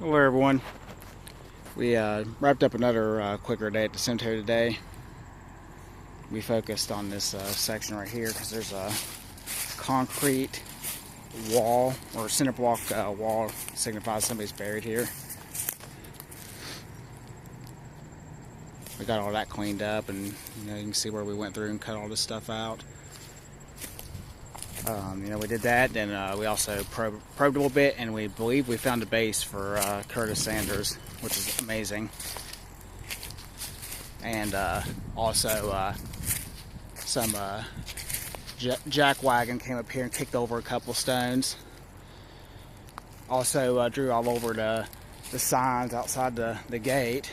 Hello everyone. We wrapped up another quicker day at the cemetery today. We focused on this section right here because there's a concrete wall or cinder block wall signifies somebody's buried here. We got all that cleaned up, and you can see where we went through and cut all this stuff out. We did that. Then we also probed a little bit, and we believe we found a base for Curtis Sanders, which is amazing. And also some jack wagon came up here and kicked over a couple stones. Also drew all over the signs outside the gate.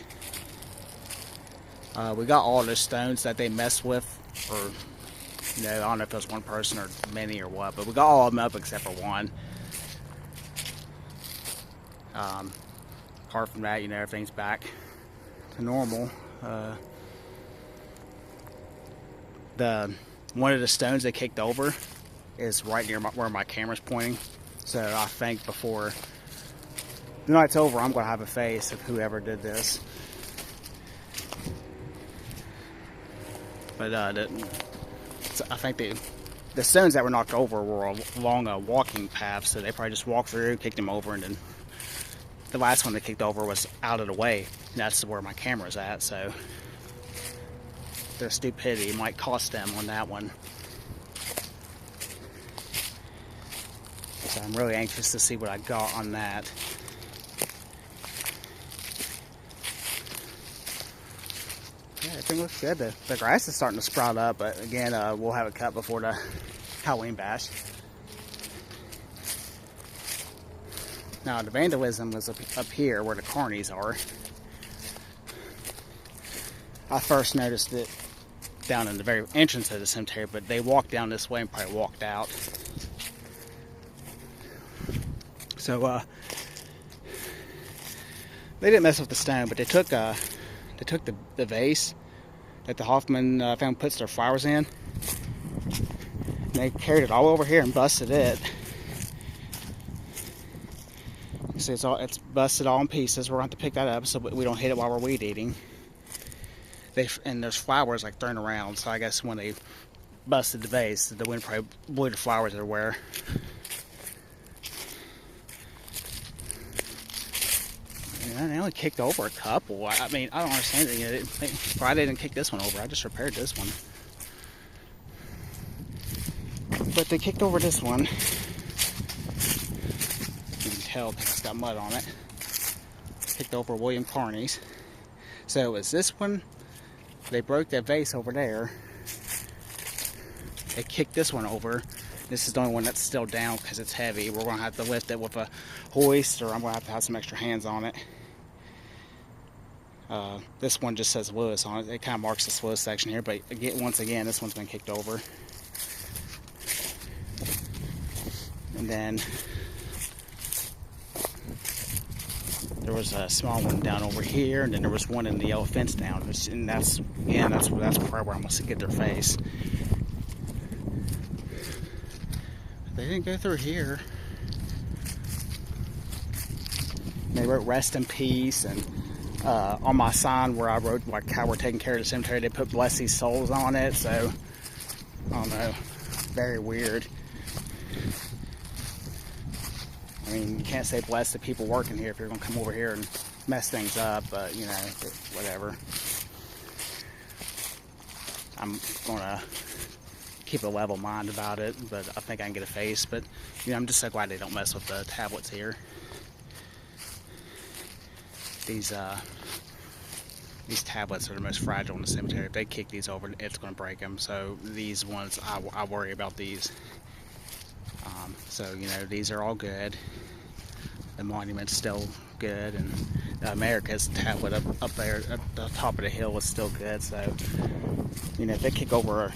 We got all the stones that they messed with, or I don't know if it was one person or many or what, but we got all of them up except for one. Apart from that, everything's back to normal. One of the stones they kicked over is right near where my camera's pointing. So I think before the night's over, I'm going to have a face of whoever did this. But I think the stones that were knocked over were along a walking path, so they probably just walked through, kicked them over, and then the last one they kicked over was out of the way. And that's where my camera's at, so their stupidity might cost them on that one. So I'm really anxious to see what I got on that. Yeah, everything looks good. The grass is starting to sprout up, but again, we'll have it cut before the Halloween bash. Now, the vandalism was up here where the carnies are. I first noticed it down in the very entrance of the cemetery, but they walked down this way and probably walked out. So, they didn't mess with the stone, but they took the vase that the Hoffman family puts their flowers in, and they carried it all over here and busted it. You see, it's busted all in pieces. We're going to have to pick that up so we don't hit it while we're weed eating. And there's flowers like thrown around, so I guess when they busted the vase, the wind probably blew the flowers everywhere. They only kicked over a couple. I mean, I don't understand it. Friday didn't kick this one over. I just repaired this one. But they kicked over this one. You can tell because it's got mud on it. Kicked over William Carney's. So it was this one. They broke that vase over there. They kicked this one over. This is the only one that's still down because it's heavy. We're going to have to lift it with a hoist, or I'm going to have some extra hands on it. This one just says Lewis on it. It kind of marks the Lewis section here, but once again, this one's been kicked over. And then there was a small one down over here, and then there was one in the yellow fence down. And that's probably where I'm going to get their face. They didn't go through here. They wrote "Rest in Peace," and on my sign where I wrote like how we're taking care of the cemetery, they put "Bless these souls" on it. So I don't know, very weird. I mean, you can't say bless the people working here if you're gonna come over here and mess things up, but whatever. I'm gonna keep a level mind about it, but I think I can get a face. But I'm just so glad they don't mess with the tablets here. These tablets are the most fragile in the cemetery. If they kick these over, it's going to break them. So these ones, I worry about these. So these are all good. The monument's still good, and America's tablet up there at the top of the hill is still good. So if they kick over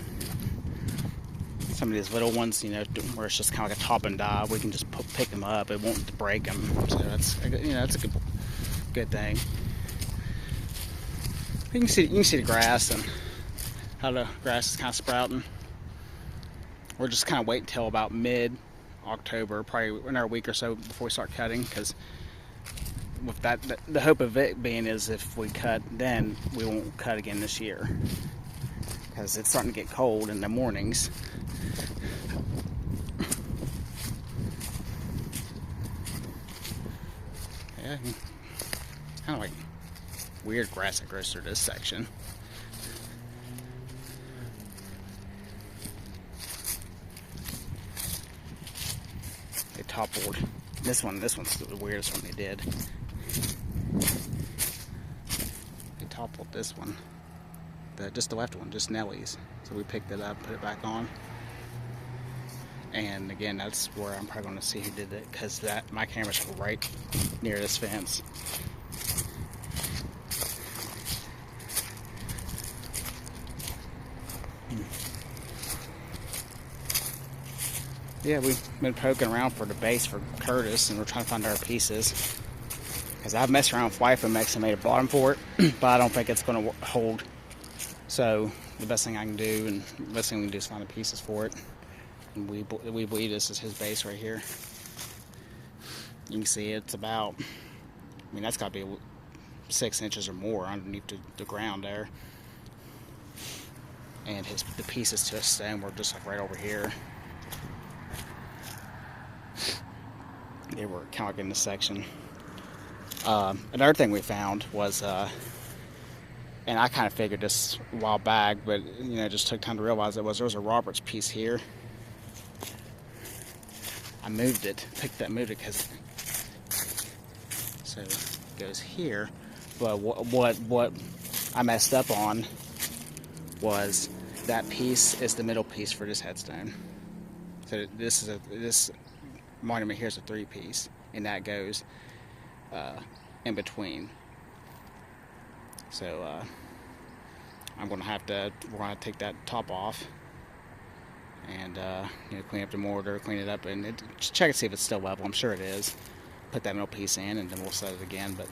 some of these little ones, where it's just kind of like a top and dive, we can just pick them up. It won't break them. So that's a good thing. You can see the grass and how the grass is kind of sprouting. We're just kind of waiting until about mid-October, probably another week or so before we start cutting, because with that, the hope of it being is if we cut, then we won't cut again this year, because it's starting to get cold in the mornings. Yeah, kind of like weird grass that grows through this section. They toppled this one. This one's the weirdest one they did. They toppled this one, just the left one, just Nellie's. So we picked it up, put it back on. And again, that's where I'm probably going to see who did it, because my camera's right near this fence. Yeah, we've been poking around for the base for Curtis, and we're trying to find our pieces. Because I've messed around with Wifomex and made a bottom for it, but I don't think it's going to hold. So the best thing I can do, and the best thing we can do, is find the pieces for it. And we believe this is his base right here. You can see it's about, I mean, that's got to be 6 inches or more underneath the ground there. And the pieces to his stone were just like right over here. They were kind of like in this section. Another thing we found was, and I kind of figured this a while back, but it just took time to realize there was a Roberts piece here. I moved it because so it goes here. But what I messed up on was that piece is the middle piece for this headstone. So this monument here is a 3-piece, and that goes in between. So we're going to take that top off and clean up the mortar, clean it up, and just check and see if it's still level. I'm sure it is. Put that middle piece in, and then we'll set it again. But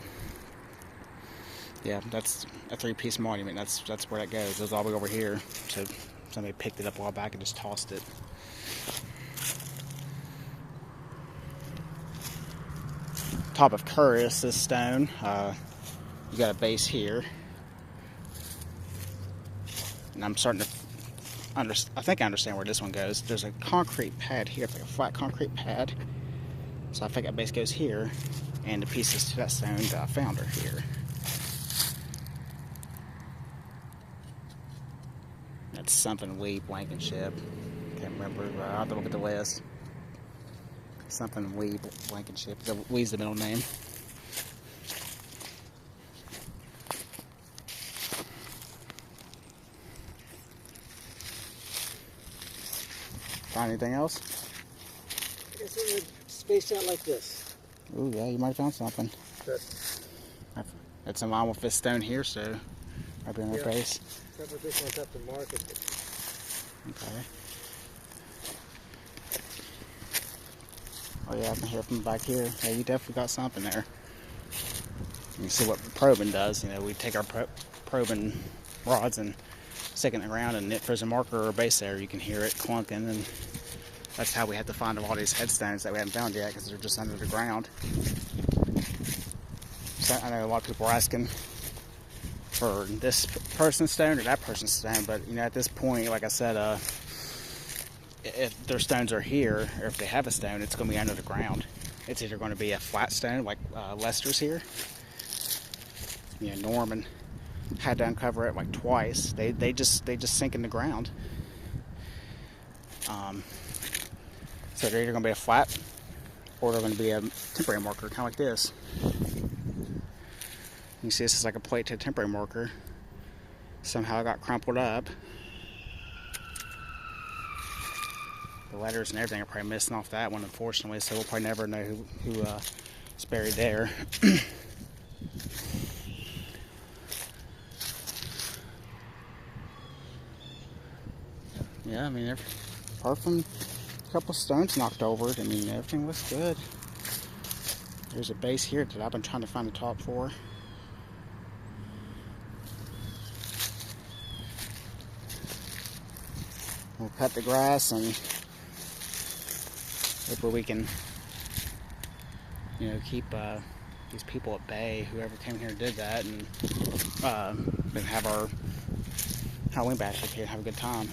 yeah, that's a 3-piece monument. That's where that goes. It goes all the way over here. So somebody picked it up a while back and just tossed it. Top of Curtis, this stone, you got a base here, and I'm starting to I think I understand where this one goes. There's a concrete pad here. It's like a flat concrete pad, so I think that base goes here, and the pieces to that stone that I found are here. That's something Lee Blankenship. Can't remember, but I'll have to look at the list. Something Lee Blankenship. Lee's the middle name. Find anything else? I guess it would space out like this. Ooh, yeah, you might have found something. Good. It's in line with this stone here, so right in the base. Except for this one's up to market. Okay. Oh yeah, I can hear from back here. Yeah, you definitely got something there. You can see what probing does. We take our probing rods and stick it in the ground, and if there's a marker or a base there, you can hear it clunking, and that's how we have to find a lot of these headstones that we haven't found yet, because they're just under the ground. So I know a lot of people are asking for this person's stone or that person's stone, but at this point, like I said, if their stones are here, or if they have a stone, it's going to be under the ground. It's either going to be a flat stone like Lester's here. Norman had to uncover it like twice. They just sink in the ground. So they're either going to be a flat, or they're going to be a temporary marker, kind of like this. You see, this is like a plate to a temporary marker. Somehow it got crumpled up. The letters and everything are probably missing off that one, unfortunately, so we'll probably never know who is buried there. Yeah, I mean, apart from a couple stones knocked over it, I mean, everything looks good. There's a base here that I've been trying to find the top for. We'll cut the grass, and hopefully we can, keep these people at Bay, whoever came here and did that, and then have our Halloween bash up here and have a good time.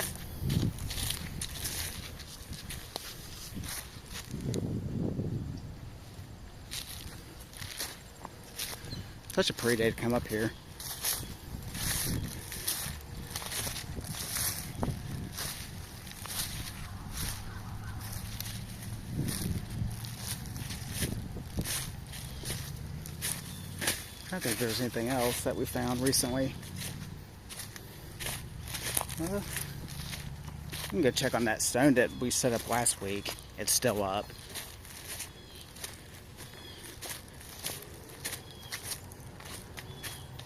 Such a pretty day to come up here. I don't think there's anything else that we found recently. You can go check on that stone that we set up last week. It's still up.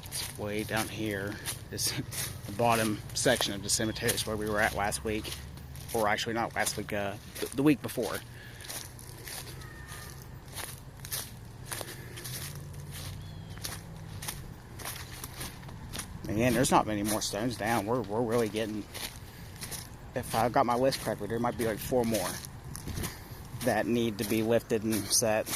It's way down here. This the bottom section of the cemetery is where we were at last week. Or actually not last week, the week before. Again, there's not many more stones down. We're really getting, if I got my list correctly, there might be like 4 more that need to be lifted and set.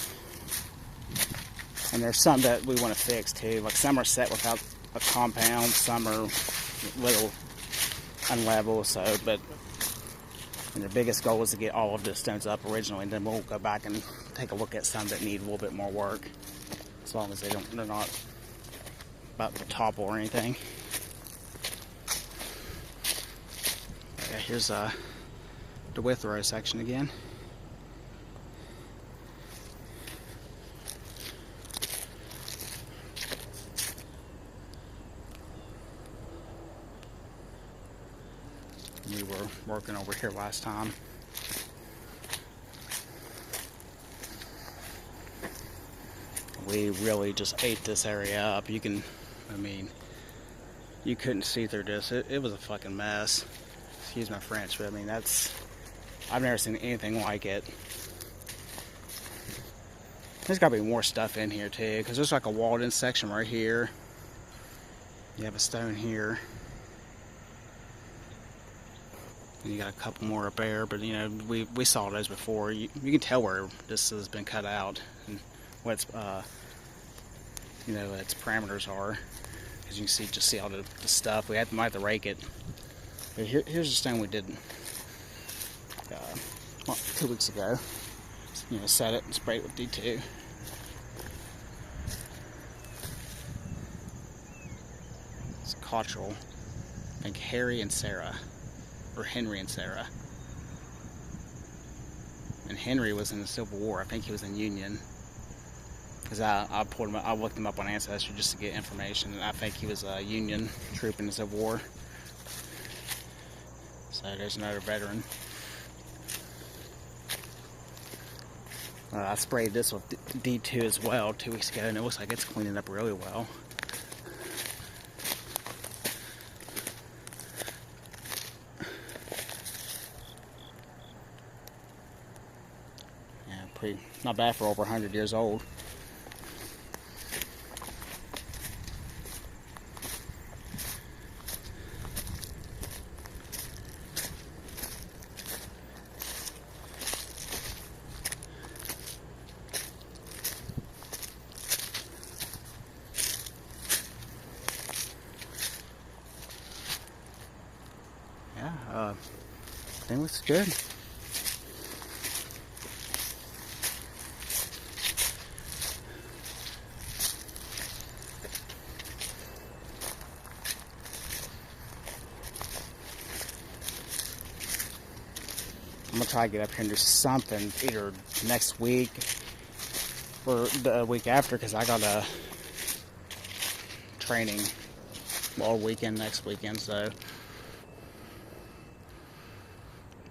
And there's some that we want to fix too. Like some are set without a compound, some are little unlevel. So, but and their biggest goal is to get all of the stones up originally, and then we'll go back and take a look at some that need a little bit more work. As long as they're not about to topple or anything. Okay, here's the Withrow section again. We were working over here last time. We really just ate this area up. You can, I mean, you couldn't see through this. It was a fucking mess. Excuse my French, but I mean, I've never seen anything like it. There's gotta be more stuff in here too, because there's like a walled in section right here. You have a stone here. And you got a couple more up there, but you know, we saw those before. You can tell where this has been cut out and what its you know, its parameters are, because you can see all the stuff. We might have to rake it. But here's the stone we did 2 weeks ago. You know, set it and sprayed it with D2. It's a Cottrell. I think Harry and Sarah. Or Henry and Sarah. And Henry was in the Civil War. I think he was in Union. Because I pulled him up, I looked him up on Ancestry just to get information, and I think he was a Union troop in the Civil War. So there's another veteran. I sprayed this with D2 as well 2 weeks ago, and it looks like it's cleaning up really well. Yeah, not bad for over 100 years old. Yeah, I think it looks good. I'm gonna try to get up here and do something either next week or the week after, because I got a training all weekend next weekend. So,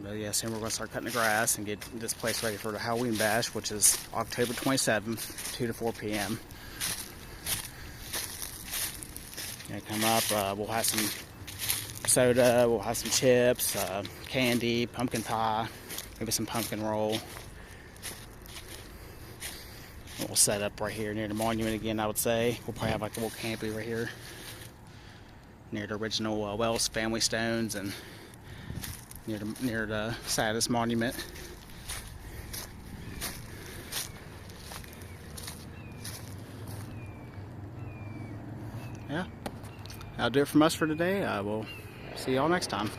but yeah, soon we're gonna start cutting the grass and get this place ready for the Halloween bash, which is October 27th, 2 to 4 p.m. Gonna come up. We'll have some soda, we'll have some chips, candy, pumpkin pie, maybe some pumpkin roll. We'll set up right here near the monument again, I would say. We'll probably have like a little campy right here near the original Wells family stones and near the side of this monument. yeah, that'll do it from us for today. I will see y'all next time.